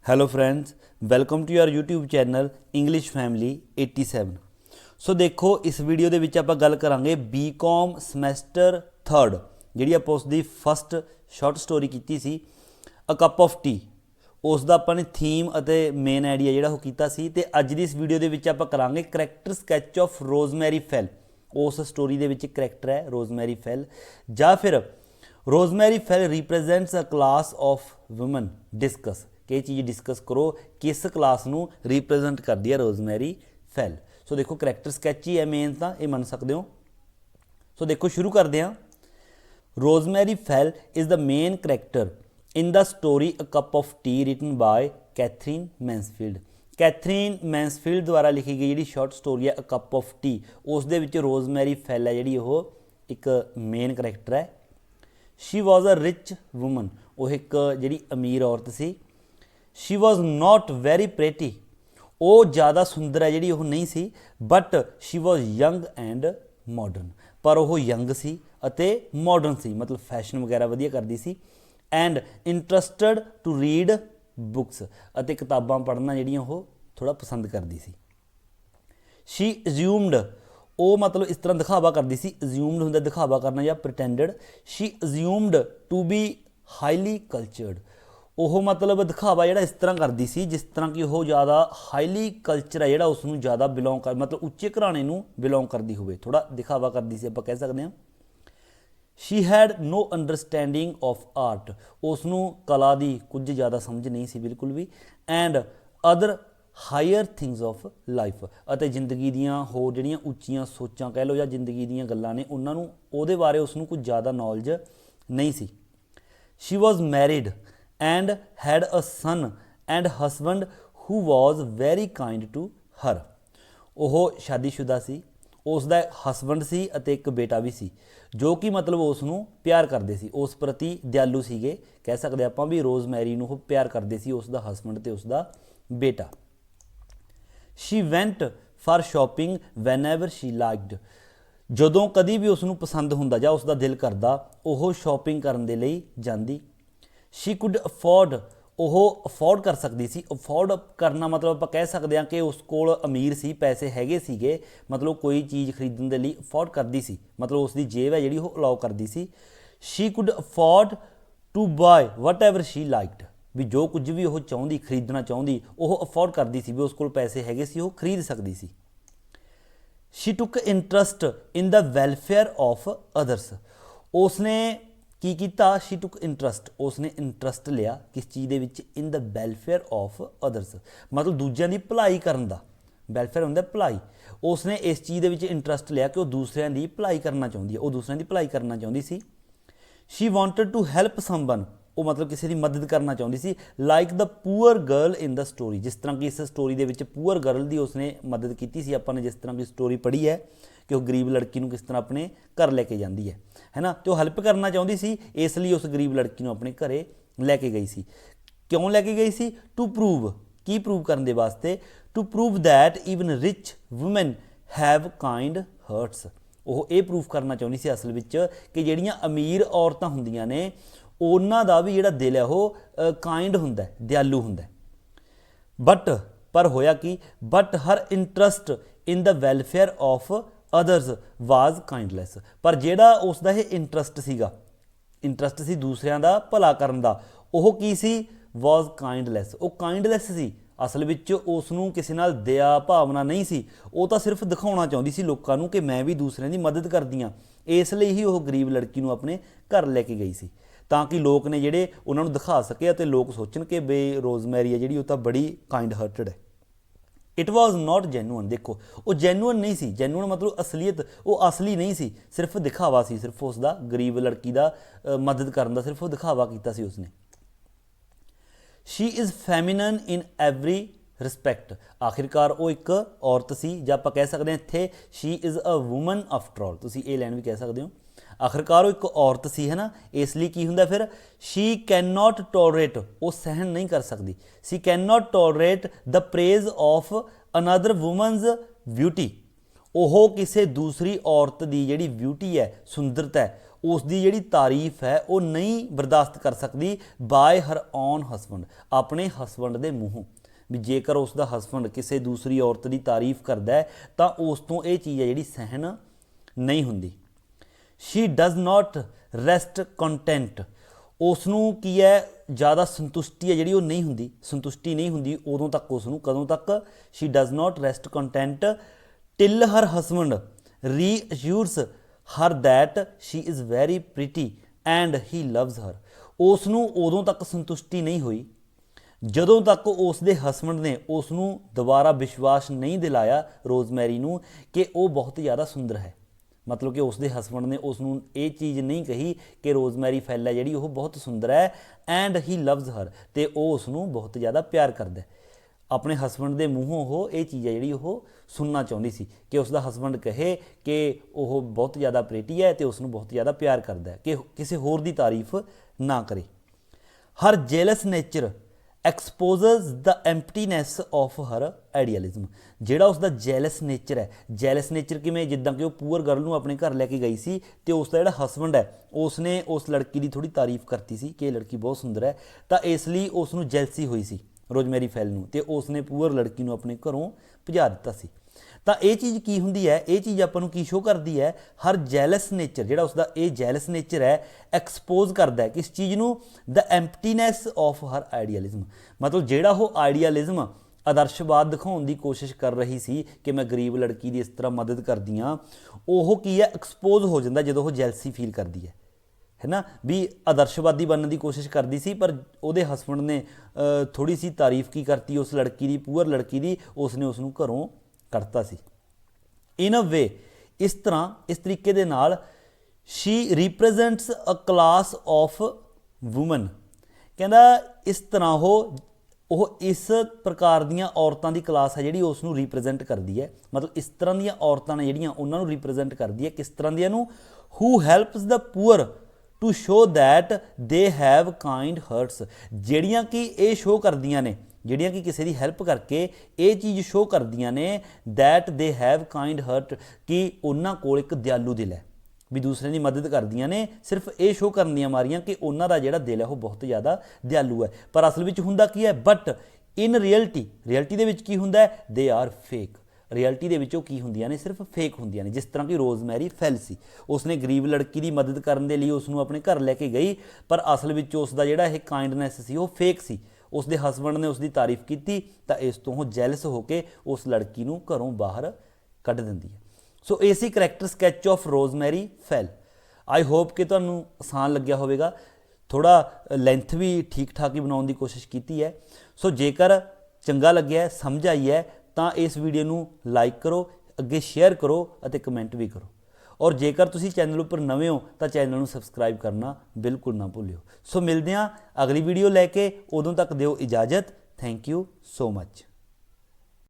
Hello friends, welcome to your YouTube channel English family 87। So देखो इस video के विच आपां गल करांगे बीकॉम समैसटर 3rd जिहड़ी आपां उसदी फस्ट शॉर्ट स्टोरी कीती सी अ कप ऑफ टी। उसका आपां ने थीम अते मेन आइडिया जिहड़ा वो कीता सी ते अज दी इस वीडियो के विच आपां करांगे करैक्टर स्कैच ऑफ रोजमैरी फैल। उस स्टोरी दे विच करैक्टर है रोजमैरी फैल, जां फिर रोजमैरी फैल represents a class of woman. Discuss कि चीज़ डिस्कस करो किस क्लास नूं रिप्रजेंट करती है रोजमैरी फैल। सो देखो करैक्टर स्कैच ही है मेन, तो ये मन सकते हो। सो देखो शुरू करते हैं। Rosemary Fell is the main character in the story a cup of tea written by Katherine Mansfield. Katherine Mansfield द्वारा लिखी गई जी शॉर्ट स्टोरी है अ कप ऑफ टी, उस दे विच रोजमैरी फैल है जी वो एक मेन करैक्टर है। She was a rich woman, वो एक जी अमीर औरत सी। She was not very pretty, वो ज़्यादा सुंदर है जी वो नहीं सी, but she was young and modern, पर वो यंग सी अते मॉडर्न सी, मतलब फैशन वगैरह वधिया करती सी। And interested to read books, अते किताबां पढ़ना जिहड़ियां वो थोड़ा पसंद करती सी। शी अज्यूम्ड, वो मतलब इस तरह दिखावा करती सी। अज्यूम्ड हुंदा दिखावा करना या pretended. She assumed to be highly cultured, वो मतलब दिखावा जिहड़ा इस तरह करती सी जिस तरह कि वो ज़्यादा हाईली कल्चर है जिहड़ा उसनूं ज़्यादा बिलोंग कर, मतलब उच्चे घराने नूं बिलोंग करती होवे, थोड़ा दिखावा करती सी आपां कह सकते हैं। She had no understanding of art, उसनूं कला की कुछ ज़्यादा समझ नहीं सी बिल्कुल भी। And other higher things of life, अते जिंदगी दियां होर जिहड़ियां उच्चियां सोचां कह लो या जिंदगी दियां गल्लां ने उन्हां नूं उहदे बारे उसनूं कुछ ज़्यादा नॉलेज नहीं सी। She was married and had a son and husband who was very kind to her, वो शादीशुदा सी, उसका हसबैंड सी अते एक बेटा भी सी जो कि मतलब उसनूं प्यार करते सी, उस प्रति दयालु सीगे कह सकते आपां भी। रोजमैरी नूं प्यार करते सी उसका हसबैंड ते उसका बेटा। She went for shopping van ever she liked, जदों कदी भी उसनूं पसंद हुंदा जां उसका दिल करदा वो शॉपिंग करन दे लई जांदी। शी कुड अफोर्ड, वो अफोर्ड कर सकती सी। अफोर्ड करना मतलब आप कह सकते हैं कि उस कोल अमीर सी, पैसे हैगे सीगे, मतलब कोई चीज़ खरीदण दे लई अफोर्ड करती सी, मतलब उसकी जेब है जिहड़ी वो अलाउ करती सी। She could afford to buy whatever she liked, भी जो कुछ भी वो चाहुंदी खरीदना चाहुंदी वो अफोर्ड करती सी, भी उस कोल पैसे हैगे सी, वो खरीद सकती सी। She took interest in the welfare of others, उसने की कीता। शी टुक इंटरस्ट, उसने इंटरस्ट लिया किस चीज़ दे विच, in the welfare of others, मतलब दूजिਆਂ ਦੀ भलाई करन दा। वैलफेयर हुंदा भलाई, उसने इस चीज़ दे विच इंटरस्ट लिया कि वो दूसरिਆਂ ਦੀ भलाई करना चाहुंदी है, वो दूसरिਆਂ ਦੀ भलाई करना चाहुंदी सी। She wanted to help someone, वो मतलब किसी की मदद करना चाहुंदी सी। Like the poor girl in the story, जिस तरह की इस स्टोरी दे विच पुअर गर्ल की उसने मदद की सी। आपां ने जिस तरह की स्टोरी पढ़ी है कि वह गरीब लड़की नूं किस तरह अपने घर लैके जाती है ना, तो हेल्प करना चाहती सी, इसलिए उस गरीब लड़की नूं अपने घरे लैके गई सी। क्यों लैके गई सी? टू प्रूव, की प्रूव करने वास्ते, to prove that even rich women have kind hearts, वो ये प्रूफ करना चाहती सी असल विच कि जिहड़ियां अमीर औरतां हुंदियां ने उन्हां दा भी जिहड़ा दिल है वो काइंड हुंदा है, दयालु हुंदा है। बट पर होया कि but her interest in the welfare of others was kindless, पर जिहड़ा उसका ये इंटरस्ट सीगा, इंटरस्ट सी दूसरिਆਂ ਦਾ भला करन दा, ਉਹ ਕੀ ਸੀ? वाज काइंडलैस, ਉਹ काइंडलैस सी। असल ਵਿੱਚ उसनूं किसी नाल दया भावना नहीं सी, ਉਹ ਤਾਂ सिर्फ दिखाउणा ਚਾਹੁੰਦੀ ਸੀ ਲੋਕਾਂ ਨੂੰ ਕਿ मैं भी दूसरिਆਂ ਦੀ मदद करदी हाँ, इस ਲਈ ही ਉਹ गरीब लड़की ਨੂੰ अपने घर लैके गई सी, ਤਾਂ कि लोग ने ਜਿਹੜੇ ਉਹਨਾਂ ਨੂੰ ਦਿਖਾ ਸਕੇ ਅਤੇ लोग सोचण कि बे रोजमैरी है ਜਿਹੜੀ ਉਹ ਤਾਂ बड़ी काइंड हार्टेड है। इट वॉज नॉट जैनुअन, देखो वो जैनुअन नहीं सी, जैनुअन मतलब असलीयत, वो असली नहीं सी, सिर्फ दिखावा सी, सिर्फ उसका गरीब लड़की का मदद करने का सिर्फ वो दिखावा किया सी उसने। She is feminine in every respect, आखिरकार वो एक औरत सी, ਜਾਂ ਆਪਾਂ कह सकते हैं इत्थे she is a woman after all, तुसीं ये लाइन भी कह सकते हो। आखिरकार वो एक औरत सी है ना, इसलिए की हुंदा फिर शी कैन नॉट टॉलरेट, वो सहन नहीं कर सकती। She can not tolerate the praise of another woman's beauty, ਉਹ ਕਿਸੇ ਦੂਸਰੀ ਔਰਤ ਦੀ ਜਿਹੜੀ ਬਿਊਟੀ ਹੈ, ਸੁੰਦਰਤਾ ਹੈ, ਉਸ ਦੀ ਜਿਹੜੀ ਤਾਰੀਫ ਹੈ ਉਹ ਨਹੀਂ ਬਰਦਾਸ਼ਤ ਕਰ ਸਕਦੀ ਬਾਏ ਹਰ ਓਨ ਹਸਬੈਂਡ, ਆਪਣੇ ਹਸਬੈਂਡ ਦੇ ਮੂੰਹੋਂ। ਵੀ ਜੇਕਰ ਉਸ ਦਾ ਹਸਬੈਂਡ ਕਿਸੇ ਦੂਸਰੀ ਔਰਤ ਦੀ ਤਾਰੀਫ ਕਰਦਾ ਹੈ ਤਾਂ ਉਸ ਤੋਂ ਇਹ ਚੀਜ਼ ਹੈ ਜਿਹੜੀ ਸਹਿਣ ਨਹੀਂ ਹੁੰਦੀ। She does not rest content, ਉਸ ਨੂੰ ਕੀ ਹੈ ਜ਼ਿਆਦਾ ਸੰਤੁਸ਼ਟੀ ਹੈ ਜਿਹੜੀ ਉਹ ਨਹੀਂ ਹੁੰਦੀ, ਸੰਤੁਸ਼ਟੀ ਨਹੀਂ ਹੁੰਦੀ ਉਦੋਂ ਤੱਕ ਉਸ ਨੂੰ, ਕਦੋਂ ਤੱਕ? She does not rest content till her husband reassures her that she is very pretty and he loves her, ਉਸ ਨੂੰ ਉਦੋਂ ਤੱਕ ਸੰਤੁਸ਼ਟੀ ਨਹੀਂ ਹੋਈ ਜਦੋਂ ਤੱਕ ਉਸ ਦੇ ਹਸਬੈਂਡ ਨੇ ਉਸ ਨੂੰ ਦੁਬਾਰਾ ਵਿਸ਼ਵਾਸ ਨਹੀਂ ਦਿਲਾਇਆ, ਰੋਜ਼ਮੈਰੀ ਨੂੰ, ਕਿ ਉਹ ਬਹੁਤ ਜ਼ਿਆਦਾ ਸੁੰਦਰ ਹੈ। ਮਤਲਬ ਕਿ ਉਸ ਦੇ ਹਸਬੈਂਡ ਨੇ ਉਸ ਨੂੰ ਇਹ ਚੀਜ਼ ਨਹੀਂ ਕਹੀ ਕਿ ਰੋਜ਼ਮੈਰੀ ਫੈਲ ਹੈ ਜਿਹੜੀ ਉਹ ਬਹੁਤ ਸੁੰਦਰ ਹੈ, ਐਂਡ ਹੀ ਲਵਜ਼ ਹਰ, ਅਤੇ ਉਹ ਉਸ ਨੂੰ ਬਹੁਤ ਜ਼ਿਆਦਾ ਪਿਆਰ ਕਰਦਾ। ਆਪਣੇ ਹਸਬੈਂਡ ਦੇ ਮੂੰਹੋਂ ਉਹ ਇਹ ਚੀਜ਼ ਹੈ ਜਿਹੜੀ ਉਹ ਸੁਣਨਾ ਚਾਹੁੰਦੀ ਸੀ ਕਿ ਉਸ ਦਾ ਹਸਬੈਂਡ ਕਹੇ ਕਿ ਉਹ ਬਹੁਤ ਜ਼ਿਆਦਾ ਪ੍ਰੀਟੀ ਹੈ ਅਤੇ ਉਸ ਨੂੰ ਬਹੁਤ ਜ਼ਿਆਦਾ ਪਿਆਰ ਕਰਦਾ ਹੈ, ਕਿ ਕਿਸੇ ਹੋਰ ਦੀ ਤਾਰੀਫ ਨਾ ਕਰੇ। ਹਰ jails nature ਐਕਸਪੋਜ਼ਸ the ਐਮਪਟੀਨੈਸ of her ਆਈਡੀਅਲਿਜ਼ਮ, ਜਿਹੜਾ ਉਸ ਦਾ ਜੈਲਸ ਨੇਚਰ ਹੈ, ਜੈਲਸ ਨੇਚਰ ਕਿਵੇਂ? ਜਿੱਦਾਂ ਕਿ ਉਹ ਪੂਅਰ ਗਰਲ ਨੂੰ ਆਪਣੇ ਘਰ ਲੈ ਕੇ ਗਈ ਸੀ ਅਤੇ ਉਸ ਦਾ ਜਿਹੜਾ ਹਸਬੈਂਡ ਹੈ ਉਸ ਨੇ ਉਸ ਲੜਕੀ ਦੀ ਥੋੜ੍ਹੀ ਤਾਰੀਫ ਕਰਤੀ ਸੀ ਕਿ ਇਹ ਲੜਕੀ ਬਹੁਤ ਸੁੰਦਰ ਹੈ, ਤਾਂ ਇਸ ਲਈ ਉਸ ਨੂੰ ਜੈਲਸੀ ਹੋਈ ਸੀ ਰੋਜ਼ਮੈਰੀ ਫੈਲ ਨੂੰ, ਅਤੇ ਉਸ ਨੇ ਪੂਅਰ ਲੜਕੀ ਨੂੰ ਆਪਣੇ ਘਰੋਂ ਭਜਾ ਦਿੱਤਾ ਸੀ। ਤਾਂ ਇਹ ਚੀਜ਼ ਕੀ ਹੁੰਦੀ ਹੈ? ਇਹ ਚੀਜ਼ ਆਪਾਂ ਨੂੰ ਕੀ ਸ਼ੋਅ ਕਰਦੀ ਹੈ? ਹਰ ਜੈਲਸ ਨੇਚਰ, ਜਿਹੜਾ ਉਸਦਾ ਇਹ ਜੈਲਸ ਨੇਚਰ ਹੈ, ਐਕਸਪੋਜ਼ ਕਰਦਾ ਹੈ ਕਿਸ ਚੀਜ਼ ਨੂੰ? ਦ ਐਮਪਟੀਨੈਸ ਆਫ ਹਰ ਆਈਡੀਅਲਿਜ਼ਮ, ਮਤਲਬ ਜਿਹੜਾ ਉਹ ਆਈਡੀਅਲਿਜ਼ਮ ਆਦਰਸ਼ਵਾਦ ਦਿਖਾਉਣ ਦੀ ਕੋਸ਼ਿਸ਼ ਕਰ ਰਹੀ ਸੀ ਕਿ ਮੈਂ ਗਰੀਬ ਲੜਕੀ ਦੀ ਇਸ ਤਰ੍ਹਾਂ ਮਦਦ ਕਰਦੀ ਹਾਂ, ਉਹ ਕੀ ਹੈ ਐਕਸਪੋਜ਼ ਹੋ ਜਾਂਦਾ ਜਦੋਂ ਉਹ ਜੈਲਸੀ ਫੀਲ ਕਰਦੀ ਹੈ ਨਾ। ਵੀ ਆਦਰਸ਼ਵਾਦੀ ਬਣਨ ਦੀ ਕੋਸ਼ਿਸ਼ ਕਰਦੀ ਸੀ ਪਰ ਉਹਦੇ ਹਸਬੈਂਡ ਨੇ ਥੋੜ੍ਹੀ ਸੀ ਤਾਰੀਫ ਕੀ ਕਰਤੀ ਉਸ ਲੜਕੀ ਦੀ, ਪੂਅਰ ਲੜਕੀ ਦੀ, ਉਸ ਨੇ ਉਸ ਨੂੰ ਘਰੋਂ ਕੱਢਤਾ ਸੀ। ਇਨ ਅ ਵੇ, ਇਸ ਤਰ੍ਹਾਂ, ਇਸ ਤਰੀਕੇ ਦੇ ਨਾਲ Shri ਰਿਪਰੈਜ਼ੈਂਟਸ a class of woman, ਕਹਿੰਦਾ ਇਸ ਤਰ੍ਹਾਂ ਉਹ ਇਸ ਪ੍ਰਕਾਰ ਦੀਆਂ ਔਰਤਾਂ ਦੀ ਕਲਾਸ ਹੈ ਜਿਹੜੀ ਉਸ ਨੂੰ ਰਿਪਰੈਜ਼ੈਂਟ ਕਰਦੀ ਹੈ। ਮਤਲਬ ਇਸ ਤਰ੍ਹਾਂ ਦੀਆਂ ਔਰਤਾਂ ਨੇ ਜਿਹੜੀਆਂ ਉਹਨਾਂ ਨੂੰ ਰਿਪਰੈਜ਼ੈਂਟ ਕਰਦੀ ਹੈ, ਕਿਸ ਤਰ੍ਹਾਂ ਦੀਆਂ ਨੂੰ? Who helps the poor to show that they have kind hearts, ਜਿਹੜੀਆਂ ਕਿ ਇਹ ਸ਼ੋਅ ਕਰਦੀਆਂ ਨੇ, ਜਿਹੜੀਆਂ ਕਿ ਕਿਸੇ ਦੀ ਹੈਲਪ ਕਰਕੇ ਇਹ ਚੀਜ਼ ਸ਼ੋਅ ਕਰਦੀਆਂ ਨੇ that they have kind heart, ਕਿ ਉਹਨਾਂ ਕੋਲ ਇੱਕ ਦਿਆਲੂ ਦਿਲ ਹੈ। ਵੀ ਦੂਸਰਿਆਂ ਦੀ ਮਦਦ ਕਰਦੀਆਂ ਨੇ ਸਿਰਫ ਇਹ ਸ਼ੋਅ ਕਰਨ ਦੀਆਂ ਮਾਰੀਆਂ ਕਿ ਉਹਨਾਂ ਦਾ ਜਿਹੜਾ ਦਿਲ ਹੈ ਉਹ ਬਹੁਤ ਜ਼ਿਆਦਾ ਦਿਆਲੂ ਹੈ, ਪਰ ਅਸਲ ਵਿੱਚ ਹੁੰਦਾ ਕੀ ਹੈ? ਬਟ ਇਨ ਰਿਐਲਿਟੀ ਦੇ ਵਿੱਚ ਕੀ ਹੁੰਦਾ ਹੈ? ਦੇ ਆਰ ਫੇਕ, ਰਿਐਲਿਟੀ ਦੇ ਵਿੱਚ ਉਹ ਕੀ ਹੁੰਦੀਆਂ ਨੇ? ਸਿਰਫ ਫੇਕ ਹੁੰਦੀਆਂ ਨੇ। ਜਿਸ ਤਰ੍ਹਾਂ ਕਿ ਰੋਜ਼ਮੈਰੀ ਫੈਲ ਸੀ, ਉਸਨੇ ਗਰੀਬ ਲੜਕੀ ਦੀ ਮਦਦ ਕਰਨ ਦੇ ਲਈ ਉਸ ਨੂੰ ਆਪਣੇ ਘਰ ਲੈ ਕੇ ਗਈ, ਪਰ ਅਸਲ ਵਿੱਚ ਉਸ ਦਾ ਜਿਹੜਾ ਇਹ ਕਾਈਂਡਨੈਸ ਸੀ ਉਹ ਫੇਕ ਸੀ। ਉਸ ਦੇ ਹਸਬੈਂਡ ਨੇ ਉਸ ਦੀ ਤਾਰੀਫ ਕੀਤੀ ਤਾਂ ਇਸ ਤੋਂ ਉਹ ਜੈਲਸ ਹੋ ਕੇ ਉਸ ਲੜਕੀ ਨੂੰ ਘਰੋਂ ਬਾਹਰ ਕੱਢ ਦਿੰਦੀ ਹੈ। ਸੋ ਇਹ ਸੀ character sketch of Rosemary Fell. I hope ਕਿ ਤੁਹਾਨੂੰ ਆਸਾਨ ਲੱਗਿਆ ਹੋਵੇਗਾ, ਥੋੜ੍ਹਾ ਲੈਂਥ ਵੀ ਠੀਕ ਠਾਕ ਹੀ ਬਣਾਉਣ ਦੀ ਕੋਸ਼ਿਸ਼ ਕੀਤੀ ਹੈ। ਸੋ ਜੇਕਰ ਚੰਗਾ ਲੱਗਿਆ, ਸਮਝ ਆਈ ਹੈ ਤਾਂ ਇਸ ਵੀਡੀਓ ਨੂੰ ਲਾਈਕ ਕਰੋ, ਅੱਗੇ ਸ਼ੇਅਰ ਕਰੋ ਅਤੇ ਕਮੈਂਟ ਵੀ ਕਰੋ। ਔਰ ਜੇਕਰ ਤੁਸੀਂ ਚੈਨਲ ਉੱਪਰ ਨਵੇਂ ਹੋ ਤਾਂ ਚੈਨਲ ਨੂੰ ਸਬਸਕ੍ਰਾਈਬ ਕਰਨਾ ਬਿਲਕੁਲ ਨਾ ਭੁੱਲਿਓ। ਸੋ ਮਿਲਦੇ ਹਾਂ ਅਗਲੀ ਵੀਡੀਓ ਲੈ ਕੇ, ਉਦੋਂ ਤੱਕ ਦਿਓ ਇਜਾਜ਼ਤ। Thank you so much.